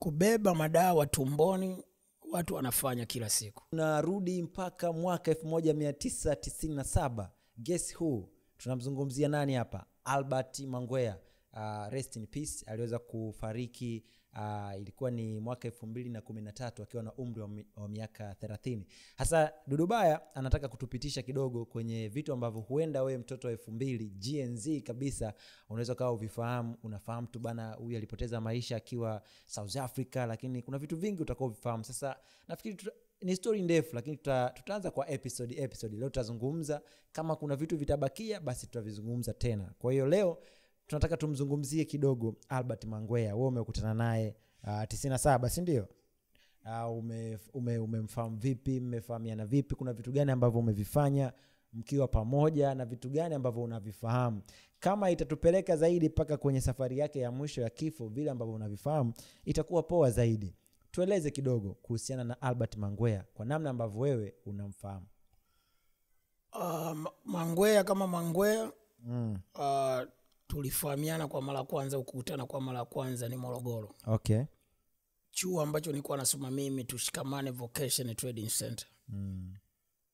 kubeba madawa tumboni watu wanafanya kila siku. Tunarudi mpaka mwaka 1997. Guess who? Tunamzungumzia nani hapa? Albert Mangwea. Rest in peace. Aliweza kufariki ilikuwa ni mwaka 2013 akiwa na umri wa miaka 30. Hasa Dudubaya anataka kutupitisha kidogo kwenye vitu ambavyo huenda wewe mtoto wa 2000 GNZ kabisa unaweza kawa uvifahamu. Unafahamu tu bana, huyu alipoteza maisha akiwa South Africa, lakini kuna vitu vingi utakao uvifahamu. Sasa nafikiri ni story ndefu, lakini tutaanza kwa episode. Leo tutazungumza, kama kuna vitu vitabakia basi tutavizungumza tena. Kwa hiyo leo tunataka tumzungumzie kidogo Albert Mangwea. Wewe umekutana naye 97, si ndio? Umemfahamu vipi? Mmefahamiana vipi? Kuna vitu gani ambavyo umevifanya mkiwa pamoja na vitu gani ambavyo unavifahamu? Kama itatupeleka zaidi paka kwenye safari yake ya mwisho ya kifo, vile ambavyo unavifahamu itakuwa poa zaidi. Tueleze kidogo kuhusiana na Albert Mangwea kwa namna ambavyo wewe unamfahamu. Mangwea kama Mangwea tulifahamiana kwa mara kwanza, ukukutana kwa mara kwanza ni Morogoro. Okay. Chuo ambacho nilikuwa nasoma mimi, Tushikamane Vocation Trading Center.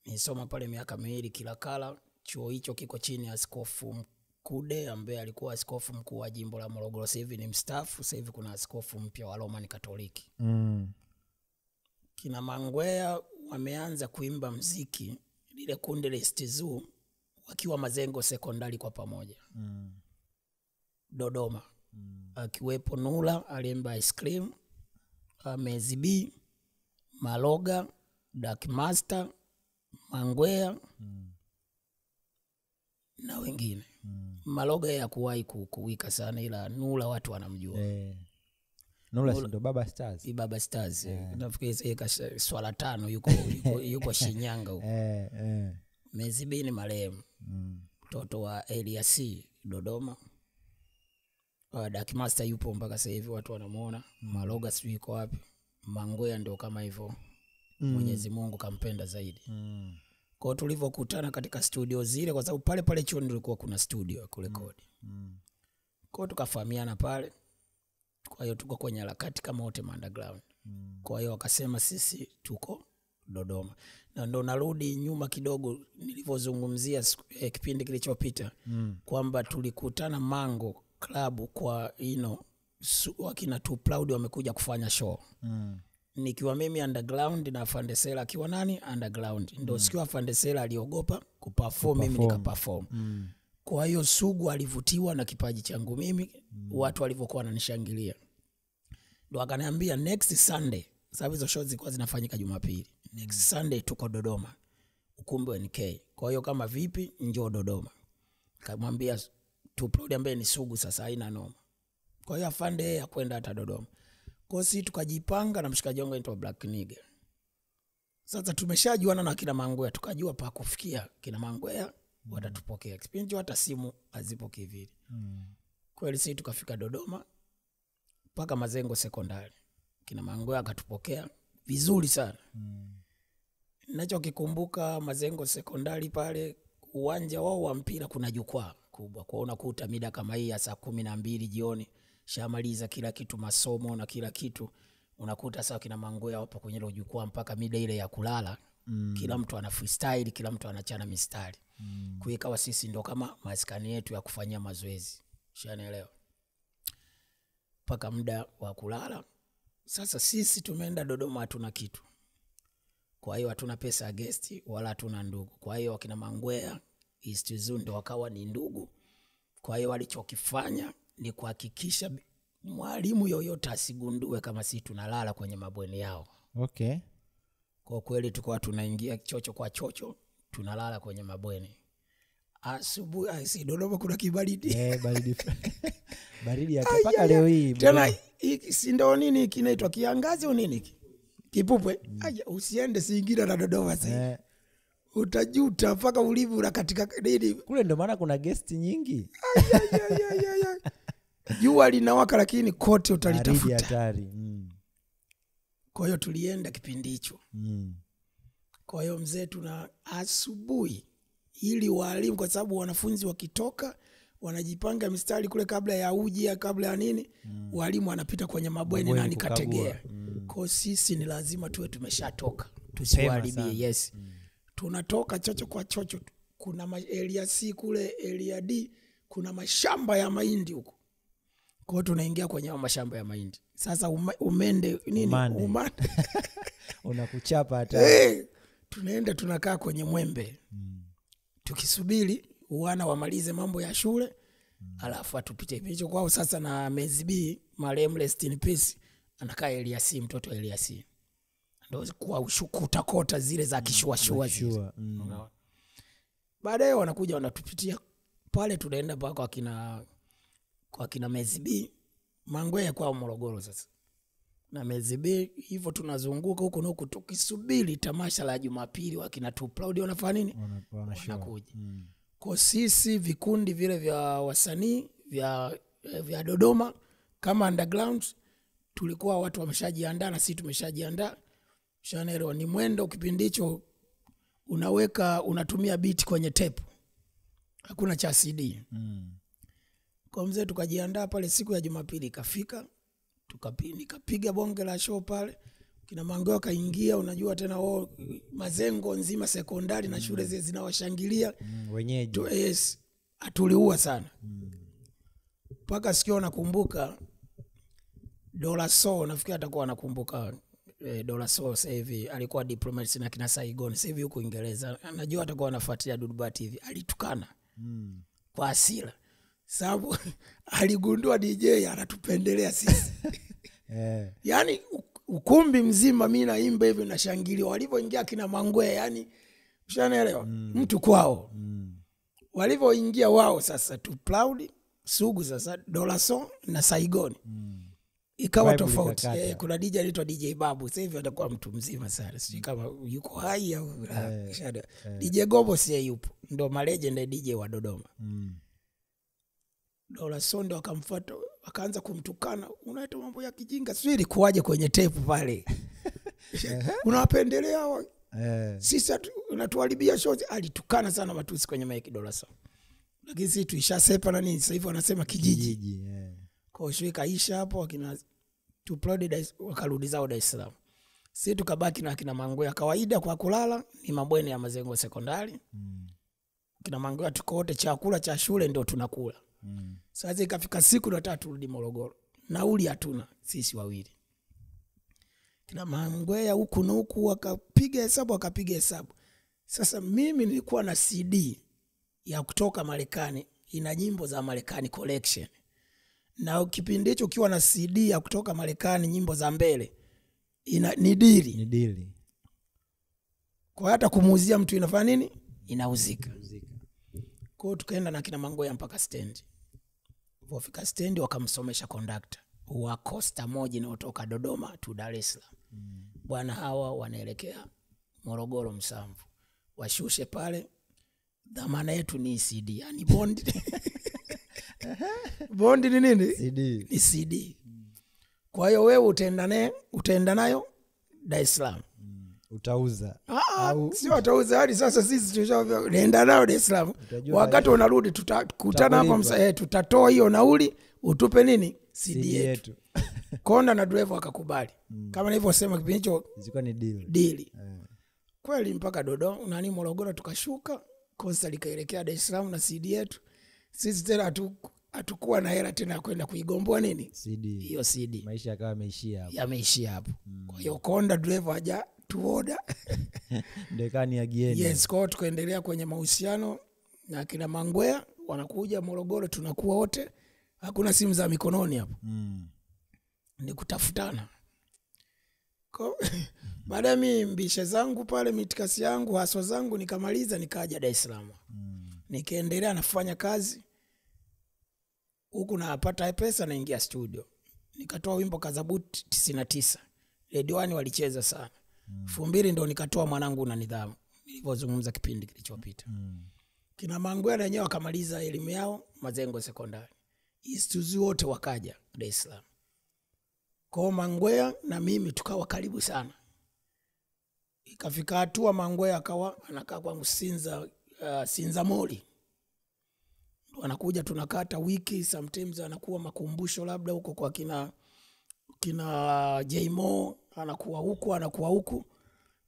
Nisoma pale miaka 2 Kilakala. Chuo hicho kiko chini ya Askofu Mkude ambaye alikuwa askofu mkuu wa jimbo la Morogoro. Sasa hivi ni mstaafu. Sasa hivi kuna askofu mpya wa Roman Katoliki. Kina Mangwea wameanza kuimba muziki lile kundi la Stizu wakiwa Mazengo Sekondari kwa pamoja. Dodoma. Akiwepo Nula aliimba Ice Cream, Mezibi, Maloga, Dark Master, Mangwea na wengine. Maloga ya kuwahi kuwika sana, ila Nula watu wanamjua. Nula ndo Baba Stars. Baba Stars. Nafikiri swala 5 yuko Shinyanga huko. Mezibi ni marehemu. Mtoto wa Elias Dodoma. Dark Master yupo mpaka sasa hivi watu wanamuona. Maloga sijui yuko wapi. Mangwea ndio kama hivyo. Mwenyezi Mungu kampenda zaidi. Kwa tulivyokutana katika studio zile, kwa sababu pale pale chuo nilikuwa kuna studio ya kurekodi. Kwa tukafahamiana pale. Kwa hiyo tuko kwenye harakati kama wote underground. Kwa hiyo wakasema sisi tuko Dodoma. Na ndo narudi nyuma kidogo nilivyozungumzia kipindi kilichopita kwamba tulikutana Mango Club kwa wakina Too Proud wamekuja kufanya show. Nikiwa mimi underground na Fandesela akiwa nani underground. Ndio sikiwa Fandesela aliogopa kuperform, mimi nikaperform. Kwa hiyo Sugu alivutiwa na kipaji changu mimi, watu walivyokuwa wananishangilia. Ndio akaniambia next Sunday, sababu hizo shows zilikuwa zinafanyika Jumapili. Next Sunday tuko Dodoma. Ukumbi wa NK. Kwa hiyo kama vipi njoo Dodoma. Kamwambia Too Proud ambaye ni Sugu sasa haina noma. Kwa hiyo afande ya kwenda hata Dodoma. Kwa hiyo tukajipanga na mshikaji wangu anaitwa Black Nigga. Sasa tumeshajuana na kina Mangwea, tukajua pa kufikia kina Mangwea watatupokea. Kipindi hata simu hazipo kivili. Kweli sisi tukafika Dodoma mpaka Mazengo Sekondari. Kina Mangwea akatupokea vizuri sana. Ninachokikumbuka Mazengo Sekondari pale uwanja wao wa mpira kuna jukwaa kubwa. Kwa unakuta mida kama hii ya saa 12 jioni shamaliza kila kitu, masomo na kila kitu, unakuta sawa kina Mangwea hapo kwenye ile jukwaa mpaka mida ile ya kulala. Kila mtu ana freestyle, kila mtu anachana mistari. Kwa ikawa sisi ndo kama maskani yetu ya kufanyia mazoezi. Ushanielewa? Paka muda wa kulala. Sasa sisi tumeenda Dodoma hatuna kitu. Kwa hiyo hatuna pesa ya guest wala hatuna ndugu. Kwa hiyo wakina Mangwea Stizu ndo wakawa ni ndugu. Kwa hiyo walichokifanya ni kuhakikisha mwalimu yoyote asigundue kama sisi tunalala kwenye mabweni yao. Okay. Kwa kweli tulikuwa tunaingia chocho kwa chocho, tunalala kwenye mabweni. Asubuhi si Dodoma kuna kibaridi. Baridi. Baridi hata paka leo hii. Tena hiki si ndio nini kinaitwa kiangazi au nini? Kipupwe. Usiende Singida na Dodoma sasa. Utajuta mpaka ulivu na katika nini. Kule ndio maana kuna guest nyingi. Jua linawaka lakini kote utalitafuta. Baridi hatari. Kwa hiyo tulienda kipindi hicho. Kwa hiyo mzee tuna asubuhi ili walimu, kwa sababu wanafunzi wakitoka wanajipanga mistari kule kabla ya uji kabla ya nini, walimu wanapita kwenye mabweni na nikategea. Kwa sisi ni lazima tuwe tumeshatoka, tusiwaharibie. Yes. Tunatoka chocho kwa chocho. Kuna area C kule, area D kuna mashamba ya mahindi huko. Kwa hiyo tunaingia kwenye mashamba ya mahindi. Sasa umende nini? Umande. Unakuchapa hata. Tunaenda tunakaa kwenye mwembe. Tukisubiri wana wamalize mambo ya shule. Alafu atupite hicho kwao. Sasa na Mezi B, marehemu rest in peace, anakaa area C, mtoto area C. Ndio kwa ushukuta kota zile za kishua zile. Baadaye wanakuja wanatupitia pale, tunaenda mpaka kwa kina Mezi B, Mangwea kwa Morogoro sasa. Na Mezi B hivyo tunazunguka huko na huko tukisubiri tamasha la Jumapili wakina Too Proud wanafanya nini? Wanakuja. Kwa sisi vikundi vile vya wasanii vya Dodoma kama underground tulikuwa watu wameshajiandaa na sisi tumeshajiandaa. Shanero ni mwendo kipindi hicho unatumia beat kwenye tape. Hakuna cha CD. Kwa mzee tukajiandaa pale, siku ya Jumapili ikafika, nikapiga bonge la show pale. Kina Mangwea kaingia, unajua tena Mazengo nzima sekondari na shule zile zinawashangilia. Wenyeji. Yes. Atuliua sana. Paka sikio nakumbuka Dola So, nafikiri atakuwa anakumbuka Dola So sasa hivi alikuwa diplomat na kina Saigon sasa hivi huko Uingereza. Anajua atakuwa anafuatilia Duduba TV. Alitukana. Kwa hasira. Sababu aligundua DJ anatupendelea sisi. Yaani ukumbi mzima mimi naimba hivi na shangilio, walivyoingia kina Mangwea, yani ushaelewa, mtu kwao. Walivyoingia wao sasa Too Proud, Sugu sasa Dola So na Saigon. Ikawa tofauti. Kuna DJ anaitwa DJ Babu, sasa hivi atakuwa mtu mzima sana. Sijui kama yuko hai au DJ Gobo si yupo. Ndio malegend DJ wa Dodoma. Dola So ndo akamfuata, akaanza kumtukana, unaita mambo ya kijinga. Sio ilikuwaje kwenye tape pale. Unawapendelea hao. Sisi unatuharibia shows. Alitukana sana matusi kwenye mic Dola So. Lakini sisi tuishasepa na nini, sasa hivi wanasema kijiji. Kwa hiyo kaisha hapo, akina Too Proud wakarudi zao Dar es Salaam. Sisi tukabaki na akina Mangwea. Kawaida kwa kulala ni mabweni ya Mazengo sekondari. Kina Mangwea tuko wote, chakula cha shule ndio tunakula. Sasa ikafika siku na tatu turudi Morogoro. Nauli hatuna sisi wawili. Kina Mangwea huku na huku wakapiga hesabu. Sasa mimi nilikuwa na CD ya kutoka Marekani, ina nyimbo za Marekani collection. Na kipindi hicho ukiwa na CD ya kutoka Marekani nyimbo za mbele ni dili. Kwa hata kumuuzia mtu inafanya nini? Inauzika. Kwa hiyo tukaenda na kina Mangwea mpaka stand. Wafika stand wakamsomesha conductor wa Costa moja inayotoka Dodoma tu Dar es Salaam. Bwana hawa wanaelekea Morogoro Msamvu. Washushe pale. Dhamana yetu ni CD, yani bond. Bond ni nini? CD. Ni CD. Kwa hiyo wewe utaenda nayo Dar es Salaam. Utauza. Sio utauza, hadi sasa sisi tunaenda nayo Dar es Salaam. Wakati unarudi tutakutana hapa tutatoa hiyo nauli, utupe nini? CD yetu. Konda na driver akakubali. Kama nilivyosema kipindi hicho zilikuwa ni deal. Kweli mpaka Dodoma nani Morogoro tukashuka, Costa likaelekea Dar es Salaam na CD yetu. Sisi tena hatukuwa na hela tena kwenda kuigomboa nini? CD. Hiyo CD. Maisha yakawa yameishia hapo. Yameishia hapo. Kwa hiyo Konda driver haja tuoda. Ndekani agieni. Yes, kwa tukaendelea kwenye mahusiano na kina Mangwea, wanakuja Morogoro tunakuwa wote. Hakuna simu za mikononi hapo. Ni kutafutana. Baada mimi mbishe zangu pale, mitikasi yangu, haswa zangu nikamaliza, nikaja Dar es Salaam. Nikaendelea nafanya kazi. Huku napata pesa naingia studio. Nikatoa wimbo Kazabuti 99. Radio 1 walicheza sana. 2000 ndio nikatoa Mwanangu na Nidhamu. Nilivyozungumza kipindi kilichopita. Kina Mangwea wenyewe wakamaliza elimu yao Mazengo sekondari. Istuzu wote wakaja Dar es Salaam. Kwa Mangwea na mimi tukawa karibu sana. Ikafika hatua Mangwea akawa anakaa kwa Sinza Moli. wanakuja tunakata wiki, sometimes anakuwa makumbusho labda huko kwa kina Jmo, anakuwa huku.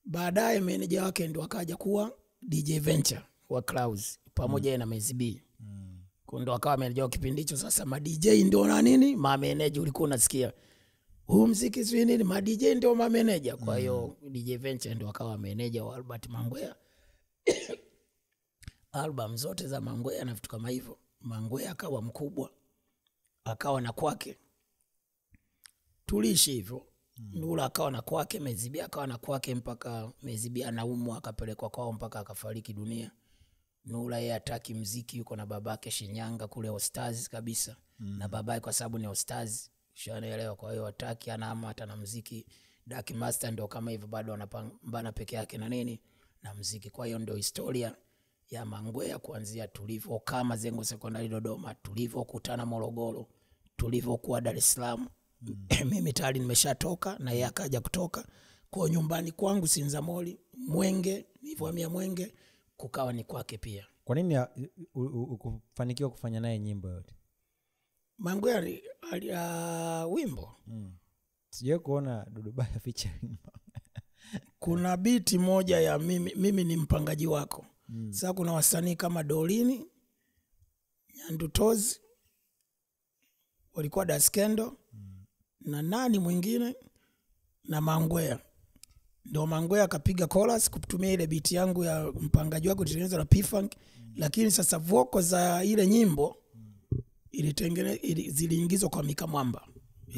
Baadaye manager wake ndio akaja kuwa DJ Venture wa Clouds pamoja na Mezi B. Ndio akawa manager kipindi hicho. Sasa ma DJ ndio na nini, ma manager ulikuwa unasikia huu muziki sio nini, ma DJ ndio ma manager. Kwa hiyo DJ Venture ndio akawa manager wa Albert Mangwea. Album zote za Mangwea na vitu kama hivyo. Mangwea akawa mkubwa, akawa na kwake, tuliishi hivyo. Nula akawa na kwake, Mezi B akawa na kwake, mpaka Mezi B anaumwa akapelekwa kwao mpaka akafariki dunia. Nula yeye hataki muziki, yuko na babake Shinyanga kule Ostars kabisa. Na babake kwa sababu ni Ostars, unaelewa, kwa hiyo hataki, anaama hata na muziki. Dark Master ndio kama hivyo, bado anapambana peke yake na nini na muziki. Kwa hiyo ndio historia ya Mangwea kuanzia tulivyo kama Zengo Sekondari Dodoma, tulivyokutana Morogoro, tulivyokuwa Dar es Salaam. Mimi tayari nimeshatoka na yeye akaja kutoka. Kwa nyumbani kwangu Sinzamoli, Mwenge, nilipohamia Mwenge kukawa ni kwake pia. Kwa nini ukufanikiwa kufanya naye nyimbo yote? Mangwea wimbo. Sije kuona Dudubaya featuring. Kuna biti moja ya mimi ni mpangaji wako. Sasa kuna wasanii kama Dolini, Nyandutozi, walikuwa Daskendo, na nani mwingine, na Mangwea. Ndio Mangwea akapiga chorus kutumia ile beat yangu ya mpangaji wako kutengeneza na P-Funk. Lakini sasa vocal za ile nyimbo ziliingizwa kwa Mika Mwamba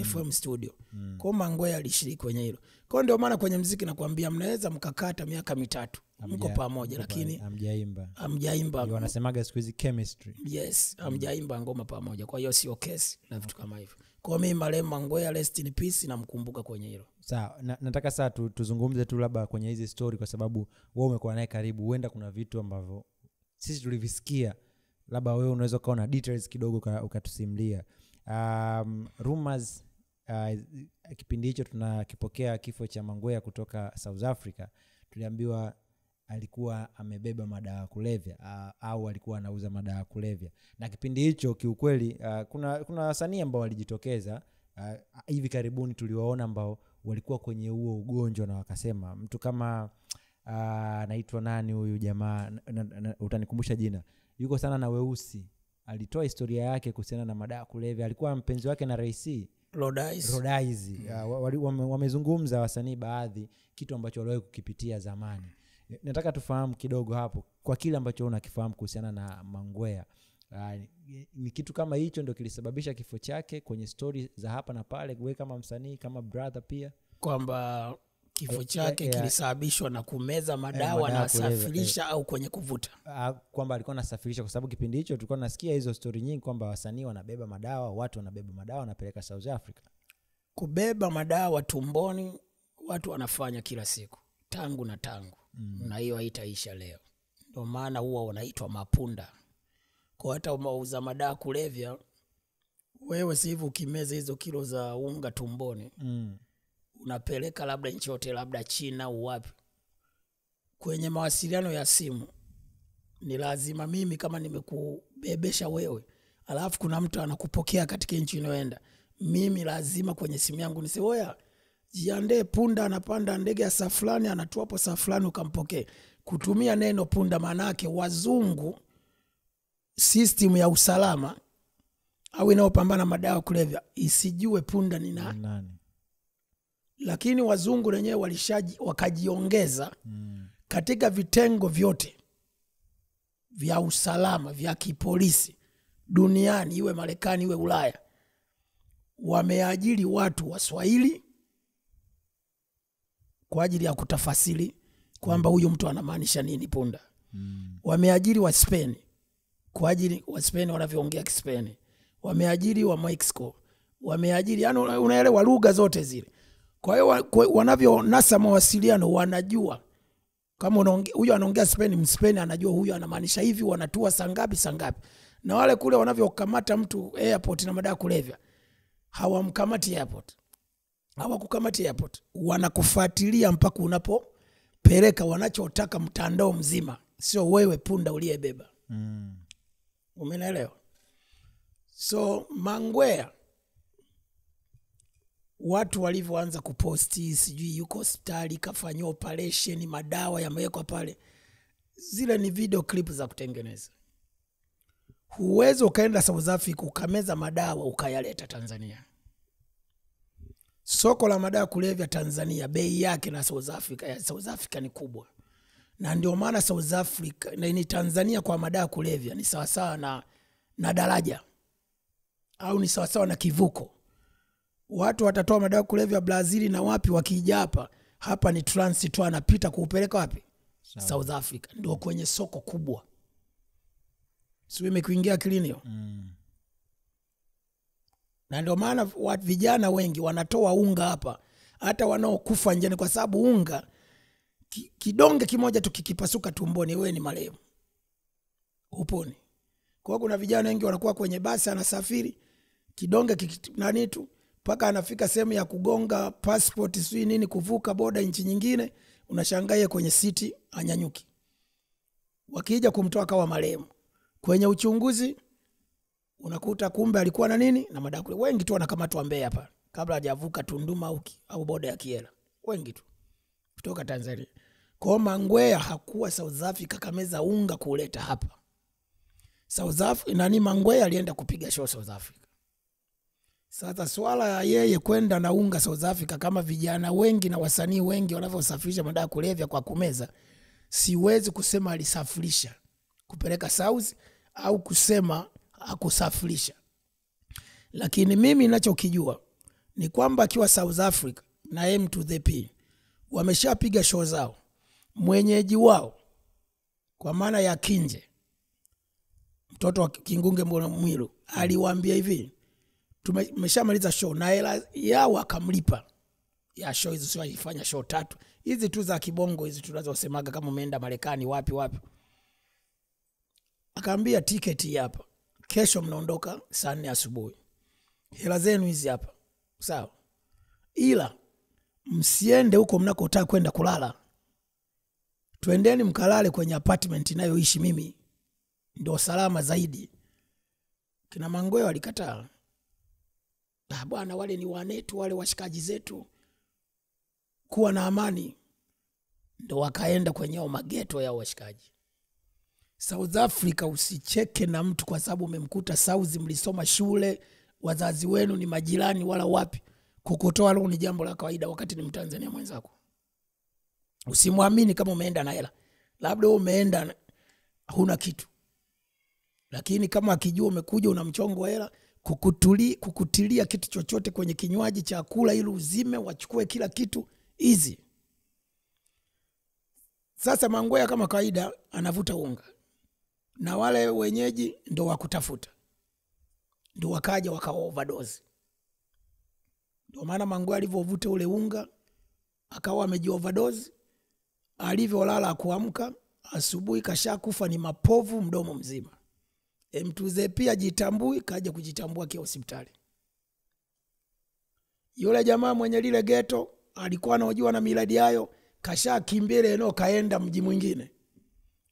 FM studio. Kwa Mangwea alishiriki kwenye hilo. Kwa ndio maana kwenye muziki nakwambia mnaweza mkakata miaka 3 mko pamoja lakini hamjaimba. Wanasemaga siku hizi chemistry. Yes, hamjaimba ngoma pamoja. Kwa hiyo sio kesi na vitu kama hivyo. Kwa mimi marehemu Mangwea rest in peace, namkumbuka kwenye hilo. Sawa, nataka sasa tuzungumze tu labda kwenye hizi story, kwa sababu wewe umekuwa naye karibu. Huenda kuna vitu ambavyo sisi tulivisikia, labda wewe unaweza kaona details kidogo ukatusimulia. Rumors, kipindi hicho tunakipokea kifo cha Mangwea kutoka South Africa, tuliambiwa alikuwa amebeba madawa kulevya au alikuwa anauza madawa kulevya. Na kipindi hicho kiukweli kuna wasanii ambao walijitokeza hivi karibuni tuliwaona ambao walikuwa kwenye huo ugonjwa, na wakasema mtu kama anaitwa nani huyu jamaa, utanikumbusha jina, yuko sana na Weusi, alitoa historia yake kuhusiana na madawa kulevya. Alikuwa mpenzi wake na Rais Rodaizi. Wamezungumza wasanii baadhi kitu ambacho waliwahi kukipitia zamani. Nataka tufahamu kidogo hapo kwa kile ambacho unakifahamu kuhusiana na Mangwea. Ni kitu kama hicho ndio kilisababisha kifo chake kwenye story za hapa na pale, wewe kama msanii, kama brother pia, kwamba kifo chake kilisababishwa na kumeza madawa na safirisha au kwenye kuvuta? Kwamba alikuwa anasafirisha, kwa sababu kipindi hicho tulikuwa nasikia hizo story nyingi kwamba wasanii wanabeba madawa, watu wanabeba madawa wanapeleka South Africa. Kubeba madawa tumboni watu wanafanya kila siku, tangu na tangu. Na hiyo haitaisha leo. Ndio maana huwa wanaitwa mapunda. Kwa hata umauza madawa kulevya, wewe si hivi ukimeza hizo kilo za unga tumboni, unapeleka labda nchi yote, labda China au wapi, kwenye mawasiliano ya simu ni lazima mimi kama nimekubebesha wewe, alafu kuna mtu anakupokea katika nchi unayoenda, mimi lazima kwenye simu yangu niseme oya, jiandae punda anapanda ndege ya saflani, anatua hapo saflani ukampokee. Kutumia neno punda maana yake wazungu system ya usalama au inayopambana madawa kulevya isijue punda ni nani. Lakini wazungu wenyewe wakajiongeza katika vitengo vyote vya usalama vya kipolisi duniani, iwe Marekani iwe Ulaya, wameajiri watu Waswahili kwa ajili ya kutafasiri kwamba huyu mtu anamaanisha nini punda. Wameajiri wa Spain kwa ajili wa Spain wanavyoongea Kispeni. Wameajiri wa Mexico, wameajiri, yani unaelewa lugha zote zile. Kwa hiyo wanavyo nasa mawasiliano wanajua kama huyu anaongea Spain, Mspain anajua huyu anamaanisha hivi, wanatua sangapi. Na wale kule wanavyokamata mtu airport na madawa kulevya, hawamkamati airport. Hawakukamati airport, wanakufuatilia mpaka unapopeleka wanachotaka mtandao mzima, sio wewe punda uliyebeba. Umeelewa? So Mangwea watu walivyoanza kuposti sijui yuko hospitali kafanywa operation, madawa yamewekwa pale, zile ni video clip za kutengeneza. Huwezi ukaenda South Africa ukameza madawa ukayaleta Tanzania. Soko la madawa kulevya Tanzania bei yake na South Africa ni kubwa. Na ndio maana South Africa na ni Tanzania kwa madawa kulevya ni sawasawa na daraja au ni sawasawa na kivuko. Watu watatoa madawa kulevya Brazil na wapi, wakija hapa ni transit tu, anapita kuupeleka wapi? South Africa. Ndio kwenye soko kubwa. Sio imekuingia akilini. Na ndio maana vijana wengi wanatoa unga hapa, hata wanaokufa njiani, kwa sababu unga kidonge kimoja tu kikipasuka tumboni wewe ni marehemu, uponi. Kwa kuna vijana wengi wanakuwa kwenye basi, anasafiri kidonge nani tu paka anafika sehemu ya kugonga passport sui nini, kuvuka boda nchi nyingine, unashangaa kwenye siti anyanyuki. Wakija kumtoa kawa marehemu. Kwenye uchunguzi unakuta kumbe alikuwa na nini na madawa kulevya. Wengi tu wanakamatwa Mbeya hapa kabla hajavuka Tunduma au boda ya Kiela. Wengi tu kutoka Tanzania. Kwa Mangwea hakuwa South Africa kameza unga kuleta hapa. South Africa nani, Mangwea alienda kupiga show South Africa. Sasa swala ya yeye kwenda na unga South Africa kama vijana wengi na wasanii wengi wanavyosafirisha madawa kulevya kwa kumeza, siwezi kusema alisafirisha kupeleka South au kusema hakusafirisha. Lakini mimi ninachokijua ni kwamba akiwa South Africa na M2THE wameshapiga show zao, mwenyeji wao kwa maana ya Kinje, mtoto wa Kingunge Mwilu, aliwaambia hivi, tumeshamaliza show na hela yao akamlipa ya show hizo. Sio ifanya show 3 hizi tu za kibongo hizi tunazosemaga kama umeenda Marekani wapi. Akaambia tiketi hapa, kesho mnaondoka saa 4 asubuhi, hela zenu hizi hapa, sawa, ila msiende huko mnakotaka kwenda kulala, twendeni mkalale kwenye apartment inayoishi mimi, ndio salama zaidi. Kina Mangwea walikataa. Bwana, wale ni wanetu, wale washikaji zetu, kuwa na amani. Ndio wakaenda kwenye mageto ya washikaji. South Africa usicheke na mtu kwa sababu umemkuta South, mlisoma shule, wazazi wenu ni majirani wala wapi. Kukutoa leo ni jambo la kawaida wakati ni Mtanzania mwenzako. Usimwamini kama umeenda na hela. Labda umeenda huna kitu. Lakini kama akijua umekuja una mchongo wa hela, kukutilia kitu chochote kwenye kinywaji, chakula ili uzime, wachukue kila kitu easy. Sasa Mangwea kama kawaida anavuta unga. Na wale wenyeji ndio wakutafuta. Ndio wakaja overdose. Ndio maana Mangwea alivyovuta ule unga akawa overdose. Alivyolala kuamka asubuhi kashakufa ni mapovu mdomo mzima. M2THE pia jitambui, kaja kujitambua kwa hospitali. Yule jamaa mwenye lile geto alikuwa anajua na miradi hayo, kashakimbele eneo kaenda mji mwingine.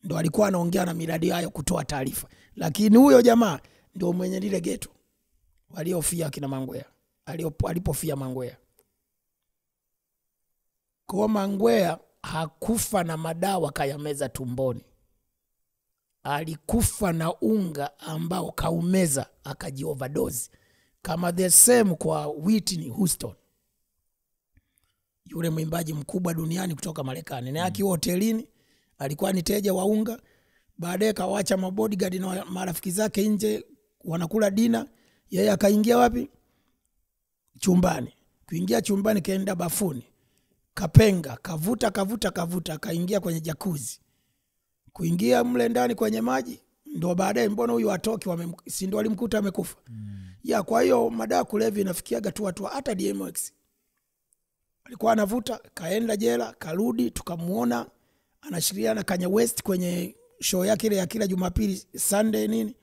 Ndio alikuwa anaongea na miradi hayo kutoa taarifa. Lakini huyo jamaa ndio mwenye lile geto waliofia kina Mangwea, alipofia Mangwea. Kwa Mangwea hakufa na madawa kayameza tumboni. Alikufa na unga ambao kaumeza overdose. Kama the same kwa Whitney Houston, yule mwimbaji mkubwa duniani kutoka Marekani. Na akiwa hotelini alikuwa ni teja wa unga, baadaye kawacha mabodyguard na marafiki zake nje wanakula dina, yeye akaingia wapi? Chumbani. Kuingia chumbani kaenda bafuni, kapenga, kavuta kaingia kwenye jacuzzi. Kuingia mle ndani kwenye maji, ndio baadaye mbona huyu atoki, si ndio alimkuta amekufa. Ya kwa hiyo madawa kulevya inafikiaga tu watu, hata DMX alikuwa anavuta, kaenda jela, karudi, tukamuona anashiriana Kanye West kwenye show yake ile ya kila Jumapili Sunday nini.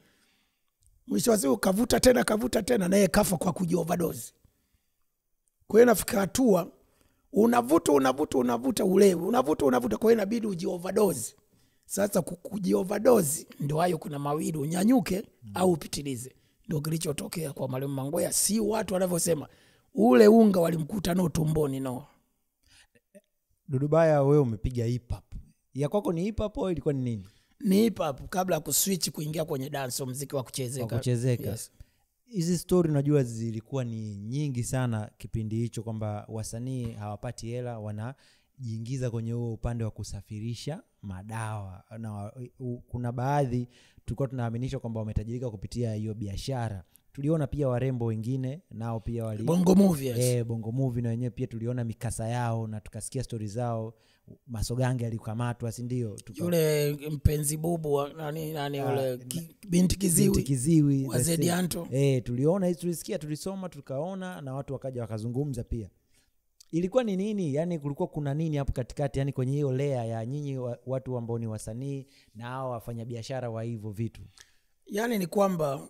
Mwisho wa siku kavuta tena naye kafa kwa overdose. Kwa hiyo nafika hatua unavuta ulewe, unavuta kwa hiyo inabidi overdose. Sasa overdose ndio hayo kuna mawili, unyanyuke au upitilize. Ndio kilichotokea kwa Mwalimu Mangwea, si watu wanavyosema ule unga walimkuta no tumboni no. Dudubaya, wewe umepiga hip hop. Ya kwako ni hip hop au ilikuwa ni nini? Ni hip hop kabla ya kuswitch kuingia kwenye dance, muziki wa kuchezeka. Yes. Hizi story unajua zilikuwa ni nyingi sana kipindi hicho, kwamba wasanii hawapati hela, wanajiingiza kwenye huo upande wa kusafirisha madawa, na kuna baadhi tulikuwa tunaaminisha kwamba wametajirika kupitia hiyo biashara. Tuliona pia warembo wengine nao pia wali Bongo Movie. Yes. Bongo Movie na wenyewe pia tuliona mikasa yao na tukasikia stories zao. Masogange alikamatwa, si ndio? Yule mpenzi bubu nani yule binti kiziwi wa Zedi Anto. Tuliona hizo, tulisikia, tulisoma, tukaona, na watu wakaja wakazungumza pia. Ilikuwa ni nini? Yani kulikuwa kuna nini hapo katikati, yani kwenye hiyo layer ya nyinyi watu ambao ni wasanii na hao wafanyabiashara wa hivyo vitu? Yani ni kwamba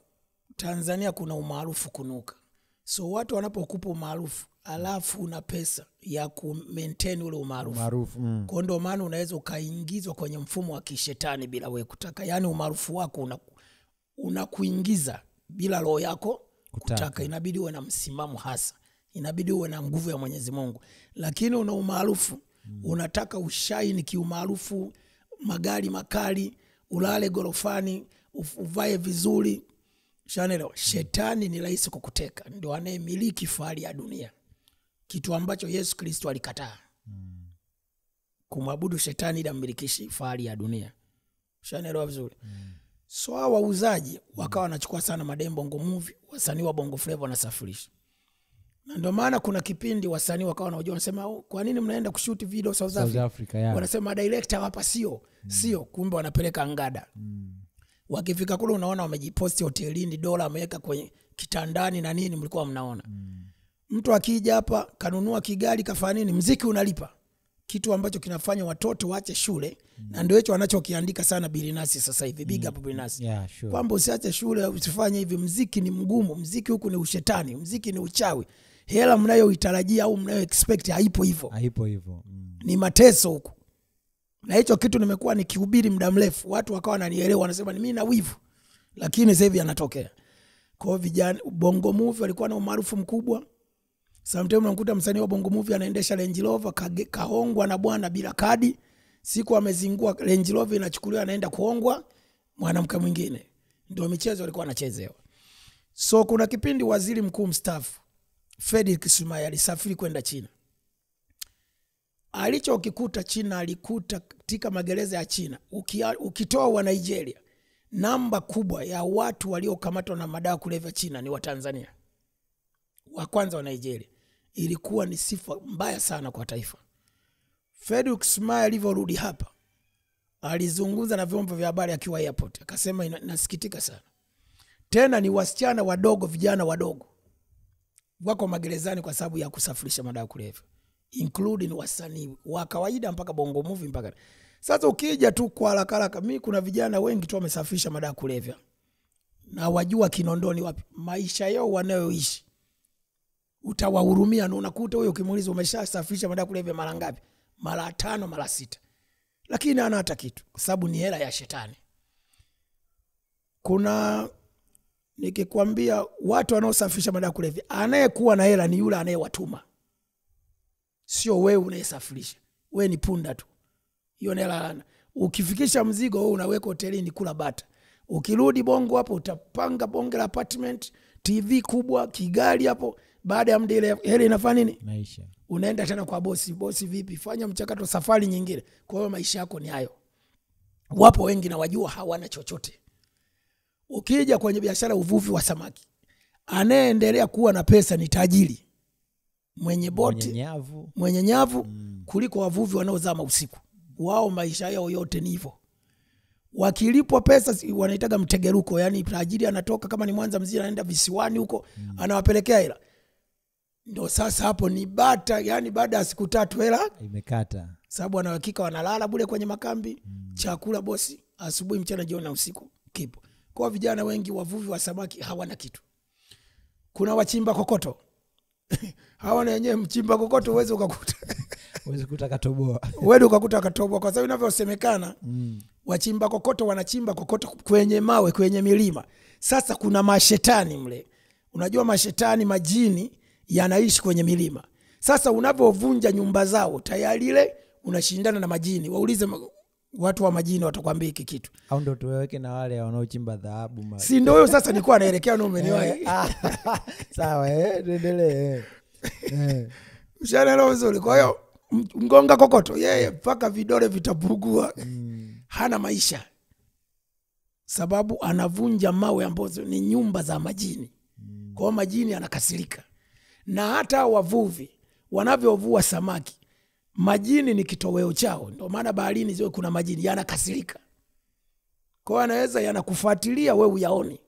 Tanzania kuna umaarufu kunuka. So watu wanapokupa umaarufu alafu una pesa ya ku maintain ule umaarufu. Kwa ndio maana unaweza ukaingizwa kwenye mfumo wa kishetani bila wewe kutaka. Yani umaarufu wako unakuingiza bila roho yako kutaka. Inabidi uwe na msimamo hasa. Inabidi uwe na nguvu ya Mwenyezi Mungu. Lakini una umaarufu, unataka ushaini kiumaarufu, magari makali, ulale gorofani, uvae vizuri. Shanelo, shetani ni rahisi kukuteka. Ndio anayemiliki fahari ya dunia. Kitu ambacho Yesu Kristo alikataa. Kumwabudu shetani ili amilikishi fahari ya dunia. Shanelo vizuri. So wauzaji wakawa wanachukua sana madem Bongo Movie, wasanii wa Bongo Flava wanasafirisha. Na ndio maana kuna kipindi wasanii wakawa wanajua, wanasema kwa nini mnaenda kushoot video South Africa? Wanasema director hapa sio, kumbe wanapeleka ngada. Wakifika kule unaona wamejiposti hotelini, dola ameweka kwenye kitandani na nini, mlikuwa mnaona. Mtu akija hapa kanunua kigari kafanya nini, muziki unalipa. Kitu ambacho kinafanya watoto waache shule. Na ndio hicho wanachokiandika sana Bilinasi sasa hivi, big up Bilinasi. Kwamba usiache shule, usifanye hivi, muziki ni mgumu, muziki huku ni ushetani, muziki ni uchawi. Hela mnayoitarajia au mnayo expect haipo hivyo. Ni mateso huku. Na hicho kitu nimekuwa nikihubiri muda mrefu. Watu wakawa wananielewa, wanasema ni mimi na wivu. Lakini sasa hivi yanatokea. Kwa vijana Bongo Movie walikuwa na umaarufu mkubwa. Sometimes unakuta msanii wa Bongo Movie anaendesha Range Rover kahongwa na bwana bila kadi. Siku amezingua Range Rover inachukuliwa anaenda kuhongwa mwanamke mwingine. Ndio michezo walikuwa wanachezewa. So kuna kipindi waziri mkuu mstaafu Frederick Sumaye alisafiri kwenda China. Alichokikuta China, alikuta katika magereza ya China, ukitoa wa Nigeria, namba kubwa ya watu waliokamatwa na madawa kulevya China ni wa Tanzania. Wa kwanza wa Nigeria. Ilikuwa ni sifa mbaya sana kwa taifa. Frederick Sumaye alivyorudi hapa, alizungumza na vyombo vya habari akiwa airport, akasema nasikitika sana. Tena ni wasichana wadogo, vijana wadogo wako magerezani kwa sababu ya kusafirisha madawa kulevya, including wasanii wa kawaida mpaka Bongo Movie mpaka. Sasa ukija tu kwa haraka, mimi kuna vijana wengi tu wamesafirisha madawa kulevya na wajua Kinondoni wapi maisha yao wanayoishi. Utawahurumia na unakuta huyo ukimuuliza umeshasafirisha madawa kulevya mara ngapi? Mara 5, mara 6. Lakini hana hata kitu kwa sababu ni hela ya shetani. Kuna nikikwambia watu wanaosafirisha madawa kulevya, anayekuwa na hela ni yule anayewatuma. Sio wewe unayesafirisha. Wewe ni punda tu. Hiyo hela ukifikisha mzigo wewe unaweka hotelini kula bata. Ukirudi Bongo hapo utapanga bonge la apartment, TV kubwa, kigari hapo. Baada ya muda ile hela inafanya nini? Maisha. Unaenda tena kwa bosi vipi? Fanya mchakato safari nyingine. Kwa hiyo maisha yako ni hayo. Wapo wengi na wajua hawana chochote. Ukija kwenye biashara uvuvi wa samaki, anayeendelea kuwa na pesa ni tajiri. Mwenye boti, mwenye nyavu kuliko wavuvi wanaozama usiku. Wao maisha yao yote ni hivyo. Wakilipwa pesa wanaitaga mtegeruko, yani tajiri anatoka kama ni Mwanza mzima anaenda visiwani huko, anawapelekea hela. Ndio sasa hapo ni bata, yani baada ya siku 3 hela imekata. Sababu wanahakika wanalala bure kwenye makambi, chakula bosi, asubuhi, mchana, jioni na usiku kipo. Kwa vijana wengi wavuvi wa samaki hawana kitu. Kuna wachimba kokoto. Hawana wenyewe mchimba kokoto uweze ukakuta. Uweze kukuta katoboa. Uweze ukakuta katoboa kwa sababu inavyosemekana wachimba kokoto wanachimba kokoto kwenye mawe, kwenye milima. Sasa kuna mashetani mle. Unajua mashetani, majini yanaishi kwenye milima. Sasa unapovunja nyumba zao tayari ile unashindana na majini. Waulize watu wa majini watakwambia hiki kitu. Au ndio tuweke na wale wanaochimba dhahabu. Si ndio? Sasa nilikuwa naelekea na umeniwahi. Sawa, tuendelee. Ushaelewa vizuri. Kwa hiyo mgonga kokoto yeye mpaka vidole vitapugua. Hana maisha. Sababu anavunja mawe ambazo ni nyumba za majini. Kwa hiyo majini anakasirika. Na hata wavuvi wanavyovua samaki, majini ni kitoweo chao. Ndio maana baharini ziwe kuna majini, yanakasirika. Kwa hiyo anaweza yanakufuatilia wewe uyaoni.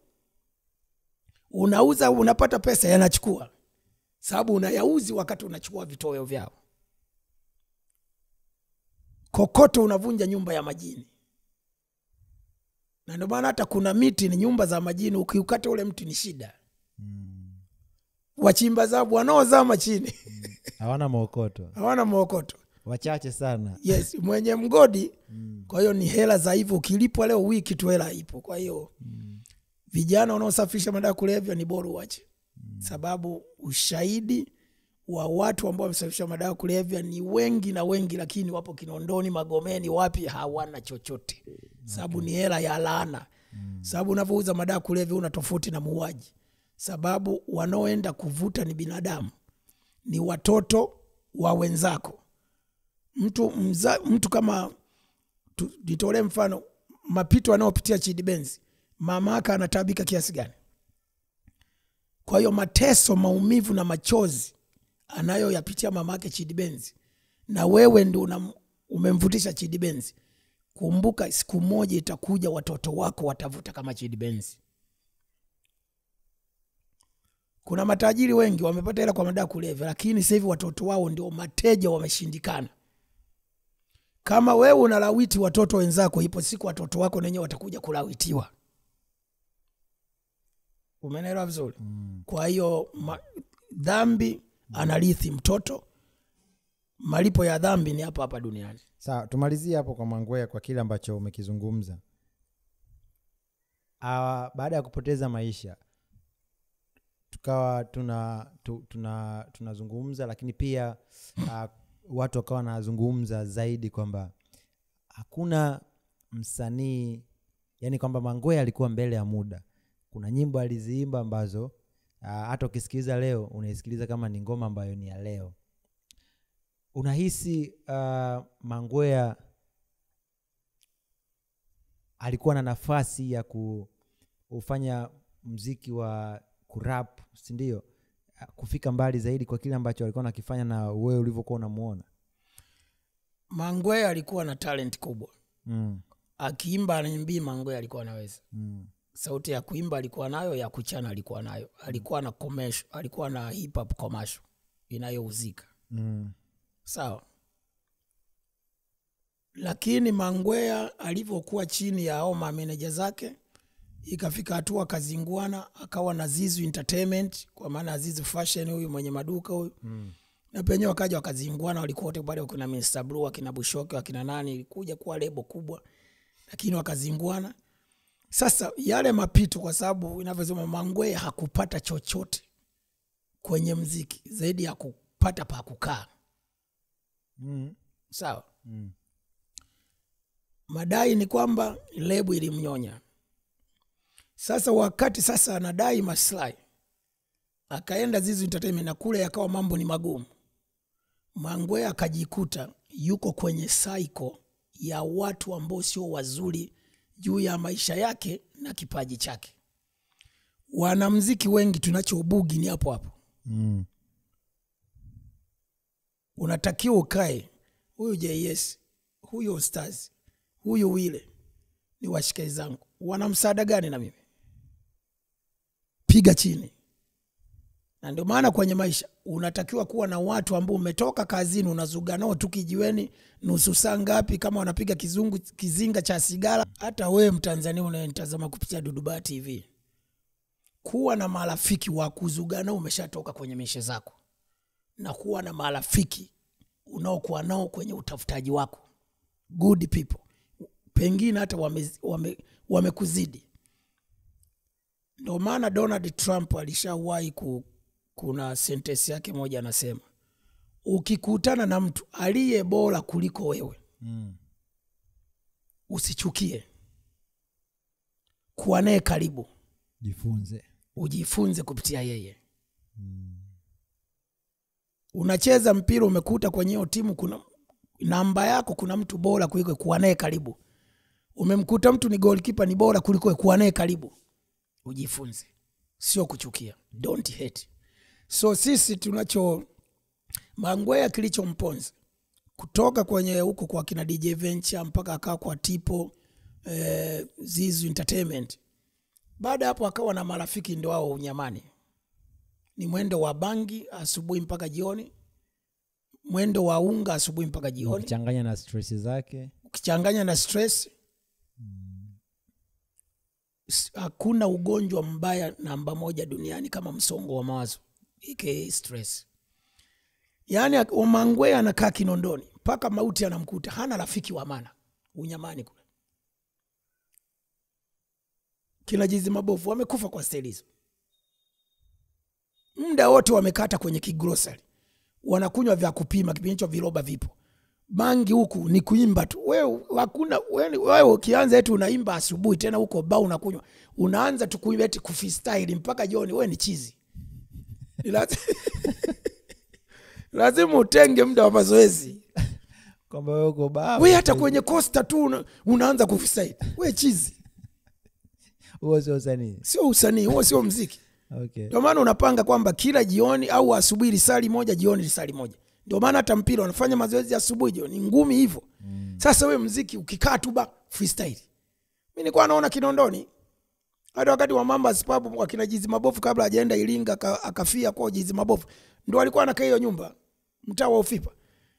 Unauza, unapata pesa, yanachukua. Sababu unayauzi wakati unachukua vitoweo vyao. Kokoto unavunja nyumba ya majini. Na ndio maana hata kuna miti ni nyumba za majini, ukiukata ule mti ni shida. Wachimba dhahabu wanaozama chini hawana mookoto. Wachache sana. Yes, mwenye mgodi. Kwa hiyo ni hela za hivyo, ukilipwa leo wiki tu hela ipo. Kwa hiyo vijana wanaosafisha madawa kulevya ni bora uache. Sababu ushahidi wa watu ambao wamesafisha madawa kulevya ni wengi na wengi, lakini wapo Kinondoni, Magomeni, wapi, hawana chochote. Sababu ni hela ya laana. Sababu unapouza madawa kulevya una tofauti na muuaji. Sababu wanaoenda kuvuta ni binadamu, ni watoto wa wenzako. Mtu kama nitolee mfano, mapito anayopitia Chidi Benz, mamaka anatabika kiasi gani? Kwa hiyo mateso, maumivu na machozi anayoyapitia mamake Chidi Benz, na wewe ndio umemvutisha Chidi Benz. Kumbuka siku moja itakuja watoto wako watavuta kama Chidi Benz. Kuna matajiri wengi wamepata hela kwa madawa kulevya, lakini sasa hivi watoto wao ndio mateja, wameshindikana. Kama wewe unalawiti watoto wenzako, ipo siku watoto wako wenyewe watakuja kulawitiwa. Umeelewa vizuri? Kwa hiyo dhambi anarithi mtoto. Malipo ya dhambi ni hapa hapa duniani. Sawa, tumalizie hapo kwa Mangwea kwa kile ambacho umekizungumza. Baada ya kupoteza maisha tukawa tunazungumza, lakini pia watu wakawa wanazungumza zaidi kwamba hakuna msanii, yani kwamba Mangwea alikuwa mbele ya muda. Kuna nyimbo aliziimba ambazo hata ukisikiliza leo unaisikiliza kama ni ngoma ambayo ni ya leo. Unahisi Mangwea alikuwa na nafasi ya kufanya muziki wa kurap, si ndio, kufika mbali zaidi kwa kile ambacho alikuwa anakifanya na wewe ulivyokuwa unamuona? Mangwea alikuwa na talent kubwa. Akiimba anaimbia, Mangwea alikuwa anaweza. Sauti ya kuimba alikuwa nayo, ya kuchana alikuwa nayo. Alikuwa na commercial, alikuwa na hip hop commercial inayouzika. Sawa. Lakini Mangwea alivyokuwa chini ya hao manager zake, ikafika hatua kazinguana, akawa na Zizu Entertainment, kwa maana Zizu Fashion huyu mwenye maduka huyu. Na penye wakaja wakazinguana, walikuwa wote pale, kuna Mr. Blue, akina Bushoke, akina nani, ilikuja kuwa lebo kubwa, lakini wakazinguana. Sasa yale mapito, kwa sababu inavyosema Mangwea hakupata chochote kwenye muziki zaidi ya kupata pa kukaa. Sawa. Madai ni kwamba lebo ilimnyonya. Sasa wakati sasa anadai maslahi, akaenda Zizu Entertainment, na kule yakawa mambo ni magumu. Mangwea akajikuta yuko kwenye cycle ya watu ambao sio wazuri juu ya maisha yake na kipaji chake. Wanamuziki wengi tunachobugi ni hapo hapo. Unatakiwa ukae, huyu JS, huyu Stars, huyu Wile ni washikaji zangu, wana msaada gani na mimi? Piga chini. Na ndio maana kwenye maisha unatakiwa kuwa na watu ambao umetoka kazini unazuga nao tu kijiweni nusu saa ngapi, kama wanapiga kizinga cha sigara. Hata wewe Mtanzania unayetazama kupitia Duduba TV, kuwa na marafiki wa kuzuga nao umeshatoka kwenye mishe zako, na kuwa na marafiki unaokuwa nao kwenye utafutaji wako, good people, pengine hata wamekuzidi. Ndio maana Donald Trump alishawahi kuna sentence yake moja anasema, ukikutana na mtu aliye bora kuliko wewe, usichukie, kuwa naye karibu, ujifunze kupitia yeye. Unacheza mpira umekuta kwenye hiyo timu kuna namba yako, kuna mtu bora kuliko, kuwa naye karibu. Umemkuta mtu ni goalkeeper ni bora kuliko, kuwa naye karibu, ujifunze, sio kuchukia. Don't hate. So sisi tunacho Mangwea kilichomponza kutoka kwenye huko kwa kina DJ Venture mpaka akawa kwa Tipo Zizu Entertainment. Baada hapo akawa na marafiki ndio wao unyamani. Ni mwendo wa bangi asubuhi mpaka jioni. Mwendo wa unga asubuhi mpaka jioni. Ukichanganya na stress zake. Ukichanganya na stress. Hakuna ugonjwa mbaya namba moja duniani kama msongo wa mawazo, aka stress. Yaani Mangwea anakaa Kinondoni mpaka mauti anamkuta, hana rafiki wa maana unyamani kule. Kina Jizi Mabovu wamekufa kwa staili. Muda wote wamekata kwenye kigrocery. Wanakunywa vya kupima, kipindi hicho viroba vipo. Bangi huku ni kuimba tu. Wewe ukianza eti unaimba asubuhi tena huko ba unakunywa. Unaanza tu kuimba eti kufreestyle mpaka jioni, wewe ni chizi. Lazima utenge muda wa mazoezi. Kwamba wewe uko ba. Wewe hata kwenye coaster tu unaanza kufreestyle. Wewe chizi. Huo sio usanii. Sio usanii, huo sio muziki. Okay. Ndio maana unapanga kwamba kila jioni au asubuhi risali moja, jioni risali moja. Ndio maana hata mpira wanafanya mazoezi asubuhi jioni, ngumi hivyo. Sasa wewe muziki ukikaa tu ba freestyle. Mimi nilikuwa naona Kinondoni hata wakati wa Mamba Spabu kwa kina Jizi Mabovu kabla hajaenda Iringa akafia kwa Jizi Mabovu. Ndio alikuwa anakaa hiyo nyumba mtaa wa Ufipa.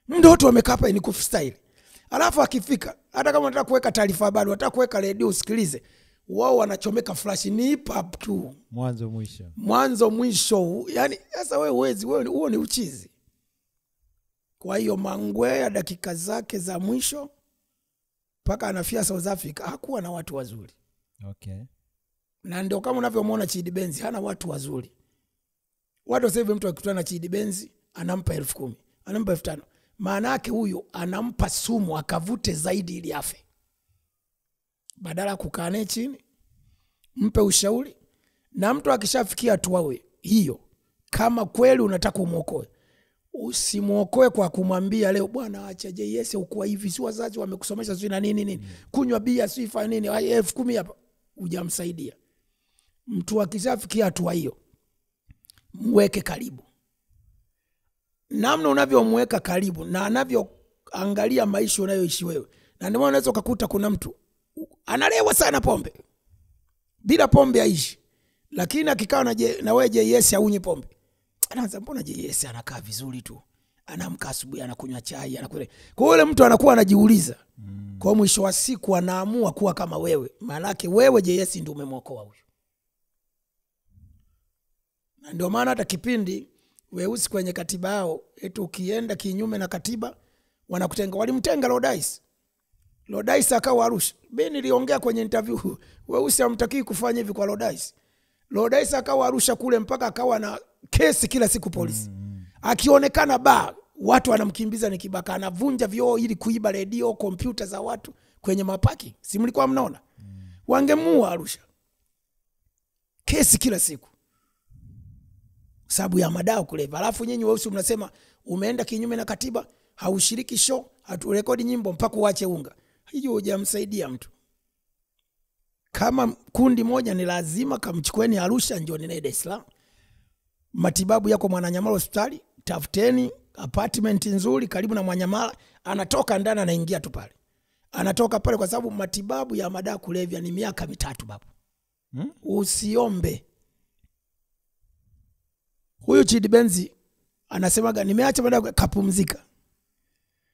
Ndio watu wamekaa hapa ni freestyle. Alafu akifika hata kama unataka kuweka taarifa habari, unataka kuweka radio usikilize, wao wanachomeka flash ni hip hop tu. Mwanzo mwisho. Yaani sasa wewe huwezi, huo ni uchizi. Kwa hiyo Mangwea dakika zake za mwisho mpaka anafia South Africa hakuwa na watu wazuri. Okay. Na ndio kama unavyomwona Chidi Benz hana watu wazuri. Watu sasa hivi mtu akikutana na Chidi Benz anampa 10,000, anampa 5,000. Maana yake huyo anampa sumu akavute zaidi ili afe. Badala kukaa naye chini, mpe ushauri. Na mtu akishafikia hatua hiyo, kama kweli unataka kumuokoe, usimuokoe kwa kumwambia leo bwana acha JS ukua hivi, si wazazi wamekusomesha sio na nini. Kunywa bia si fa nini, 10,000 hapa hujamsaidia. Mtu akishafikia hatua hiyo, mweke karibu. Namna unavyomweka karibu na anavyoangalia maisha unayoishi wewe. Na ndio maana unaweza kukuta kuna mtu analewa sana pombe. Bila pombe haishi. Lakini akikaa na wewe JS haunyi pombe, anaanza mbona JS anakaa vizuri tu. Anaamka asubuhi anakunywa chai, anakula. Kwa hiyo yule mtu anakuwa anajiuliza. Kwa mwisho wa siku anaamua kuwa kama wewe. Maana yake wewe JS ndio umemwokoa huyo. Na ndio maana hata kipindi weusi kwenye katiba yao eti ukienda kinyume na katiba wanakutenga. Walimtenga Lodais. Lodais akawa Arusha. Mimi niliongea kwenye interview, weusi hamtakii kufanya hivi kwa Lodais. Lodais akawa Arusha kule mpaka akawa na kesi kila siku polisi. Akionekana ba watu wanamkimbiza ni kibaka, anavunja vioo ili kuiba radio, kompyuta za watu kwenye mapaki. Si mlikuwa mnaona? Wangemua Arusha. Kesi kila siku. Sababu ya madawa kuleva. Alafu nyinyi weusi mnasema umeenda kinyume na katiba, haushiriki show, haturekodi nyimbo mpaka uache unga. Hiyo hujamsaidia mtu. Kama kundi moja ni lazima kamchukueni Arusha njooni naye Dar es Salaam. Matibabu yako Mwananyamala hospitali, tafuteni apartment nzuri karibu na Mwananyamala, anatoka ndani anaingia tu pale. Anatoka pale kwa sababu matibabu ya madawa kulevya ni miaka 3 babu. Usiombe. Huyu Chidi Benzi anasemaga nimeacha madawa kapumzika.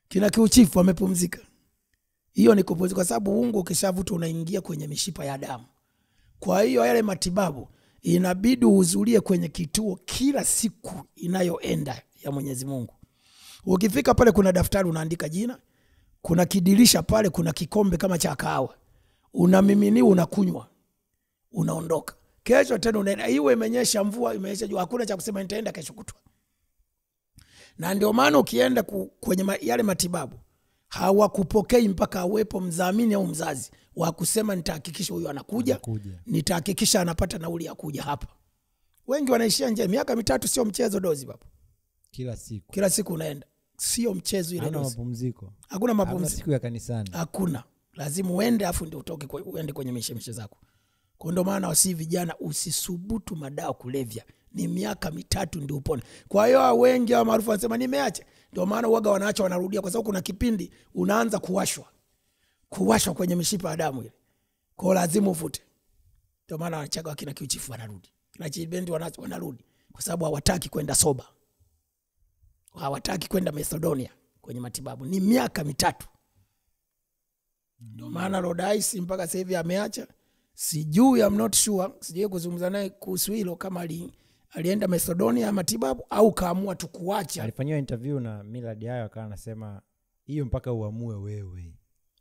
Kina Kiuchifu amepumzika. Hiyo ni kupumzika kwa sababu ungo ukishavuta unaingia kwenye mishipa ya damu. Kwa hiyo yale matibabu inabidi uhudhurie kwenye kituo kila siku inayoenda ya Mwenyezi Mungu. Ukifika pale kuna daftari unaandika jina, kuna kidirisha pale, kuna kikombe kama cha kahawa. Unamimini unakunywa. Unaondoka. kesho tena unaenda, iwe imenyesha mvua, imenyesha jua, hakuna cha kusema nitaenda kesho kutwa. Na ndio maana ukienda kwenye yale matibabu hawakupokei mpaka awepo mdhamini au mzazi wa kusema nitahakikisha huyu anakuja. Nitahakikisha anapata nauli ya kuja hapa. Wengi wanaishia nje. Miaka 3 sio mchezo dozi baba. Kila siku unaenda. Sio mchezo ile dozi. Hakuna mapumziko. Siku ya kanisani. Hakuna. Lazima uende afu ndio utoke uende kwenye mishemishe zako. Kwa ndio maana wasi vijana usisubutu madawa kulevya. Ni miaka 3 ndio upone. Kwa hiyo wengi wa maarufu wanasema nimeacha. Ndio maana uoga wanaacha wanarudia kwa sababu kuna kipindi unaanza kuwashwa kwenye mishipa ya damu ile. Kwa lazima uvute. Ndio maana wanachaga wakina kiuchifu wanarudi. Kina chibendi wanarudi kwa sababu hawataki kwenda soba. Hawataki kwenda Macedonia kwenye matibabu. Ni miaka 3. Ndio maana Lodice mpaka sasa hivi ameacha. Sijui, I'm not sure. Sijui kuzungumza naye kuhusu hilo kama alienda Macedonia matibabu au kaamua tu kuacha. Alifanywa interview na Millard Ayo akawa anasema hiyo mpaka uamue wewe.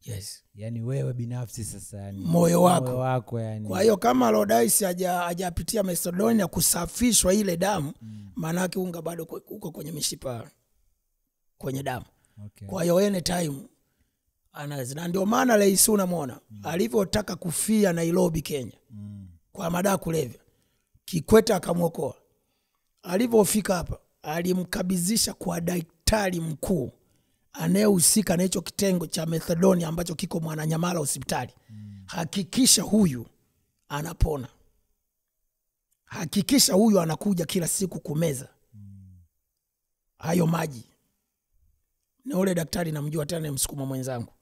Yes. Yani wewe binafsi sasa yani. Moyo wako yani. Kwa hiyo kama Lodice hajapitia Macedonia kusafishwa ile damu, maana yake unga bado uko kwenye mishipa kwenye damu. Okay. Kwa hiyo anytime anaweza. Na ndio maana Rais unamwona alivyotaka kufia Nairobi Kenya kwa madawa kulevya, Kikwete akamuokoa. Alivyofika hapa alimkabizisha kwa daktari mkuu anayehusika na hicho kitengo cha methadone ambacho kiko Mwananyamala hospitali. Hakikisha huyu anapona. Hakikisha huyu anakuja kila siku kumeza hayo maji. Na ule daktari namjua tena, Msukuma mwenzangu.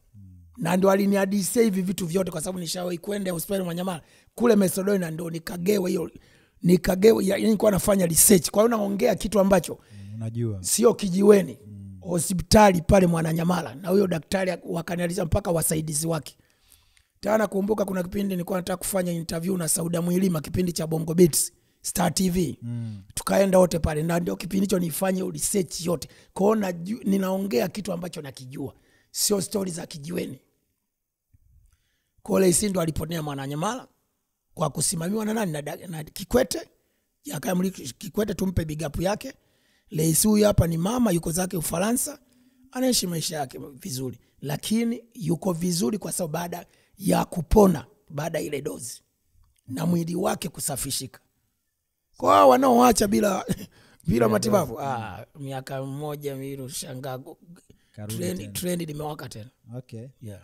Na ndio alinihadithia hivi vitu vyote kwa sababu nishawahi kwenda hospitali Mwananyamala kule methadone, na ndio nikagewa yani nilikuwa nafanya research. Kwa hiyo naongea kitu ambacho unajua sio kijiweni. Hospitali pale Mwananyamala, na huyo daktari wakanializa mpaka wasaidizi wake. Tena kumbuka kuna kipindi nilikuwa nataka kufanya interview na Sauda Mwilima, kipindi cha Bongo Beats Star TV. Tukaenda wote pale, na ndio kipindi hicho nifanye research yote. Kwa hiyo ninaongea kitu ambacho nakijua, sio story za kijiweni. Kole Isindo aliponea Mwananyamala kwa kusimamiwa na nani, na Kikwete. Yakamliki Kikwete, tumpe big up yake. Rais huyu hapa ni mama, yuko zake Ufaransa, anaishi maisha yake vizuri, lakini yuko vizuri kwa sababu baada ya kupona, baada ile dozi na mwili wake kusafishika. Kwa hao wanaoacha bila matibabu, miaka 1 2 shangaa trend limewaka tena. Okay. Yeah.